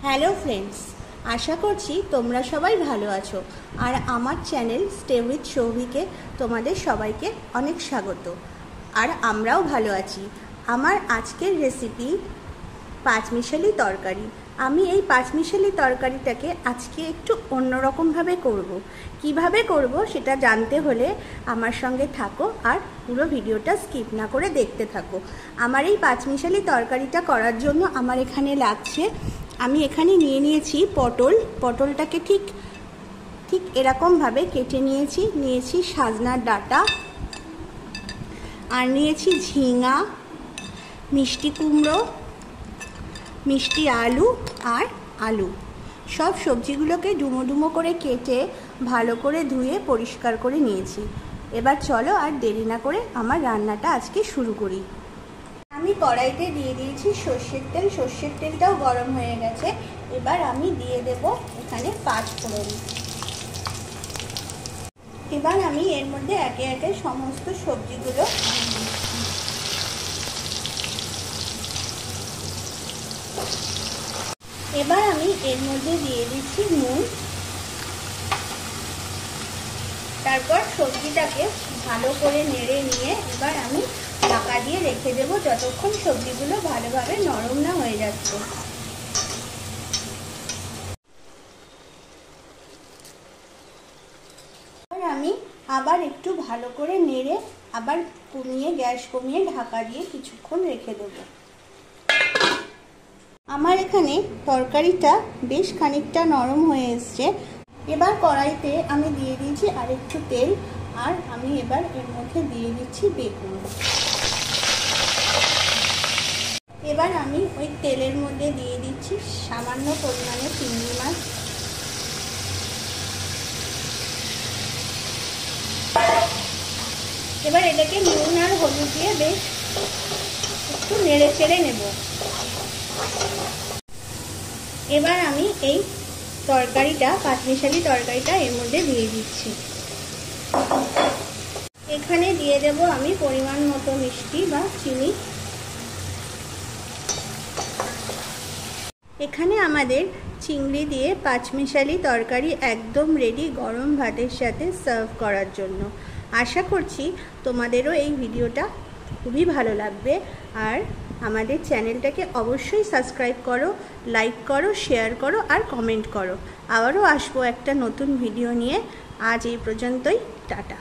Hello friends, আশা করছি তোমরা সবাই ভালো আছো। আর আমার চ্যানেল স্টে উইথ সৌভিকে তোমাদের সবাইকে অনেক স্বাগত। আর আমরাও ভালো আছি। আমার আজকের রেসিপি পাঁচমিশালি তরকারি। আমি এই পাঁচমিশালি তরকারিটাকে আজকে একটু অন্যরকমভাবে করব। কিভাবে করব সেটা জানতে হলে আমার সঙ্গে থাকো আর পুরো ভিডিওটা স্কিপ না করে দেখতে থাকো। আমার এই পাঁচমিশালি তরকারিটা করার জন্য আমার এখানে লাগছে, আমি এখানে নিয়েছি পটলটাকে ঠিক এরকমভাবে কেটে নিয়েছি সাজনার ডাঁটা, আর নিয়েছি ঝিঙা, মিষ্টি কুমড়ো, মিষ্টি আলু আর আলু। সব সবজিগুলোকে ডুমো ডুমো করে কেটে ভালো করে ধুয়ে পরিষ্কার করে নিয়েছি। এবার চলো আর দেরি না করে আমার রান্নাটা আজকে শুরু করি। আমি কড়াইতে দিয়ে দিয়েছি সর্ষের তেল। সর্ষের তেলটাও গরম হয়ে গেছে। এবার আমি দিয়ে দেব এখানে পাঁচফোড়ন। এবার আমি এর মধ্যে একে একে সমস্ত সবজিগুলো এবার আমি এর মধ্যে দিয়ে দিচ্ছি নুন। তারপর সবজিটাকে ভালো করে নেড়ে নিয়ে এবার আমি ঢাকা দিয়ে রেখে দেব যতক্ষণ সবজিগুলো ভালোভাবে নরম না হয়ে যাচ্ছে। আমি আবার একটু ভালো করে নেড়ে আবার গ্যাস কমিয়ে ঢাকা দিয়ে কিছুক্ষণ রেখে দেব। আমার এখানে তরকারিটা বেশ খানিকটা নরম হয়ে এসছে। এবার কড়াইতে আমি দিয়ে দিয়েছি আরেকটু তেল, আর আমি এবার এর মধ্যে দিয়ে দিচ্ছি বেগুন। এবার আমি ওই তেলের মধ্যে দিয়ে দিচ্ছি সামান্য পরিমাণে চিংড়ি মাছ। এবার এটাকে নুন আর হলুদ দিয়ে বেশ একটু নেড়ে চেড়ে নেব। এবার আমি এই পাঁচমিশালি তরকারিটা এর মধ্যে দিয়ে দিচ্ছি। এখানে দিয়ে দেব আমি পরিমাণ মতো মিষ্টি বা চিনি। এখানে আমাদের চিংড়ি দিয়ে পাঁচমিশালি তরকারি একদম রেডি গরম ভাতের সাথে সার্ভ করার জন্য। আশা করছি তোমাদেরও এই ভিডিওটা খুবই ভালো লাগবে। আর আমাদের চ্যানেলটাকে অবশ্যই সাবস্ক্রাইব করো, লাইক করো, শেয়ার করো আর কমেন্ট করো। আবারও আসবো একটা নতুন ভিডিও নিয়ে। আজ এই পর্যন্তই, টাটা।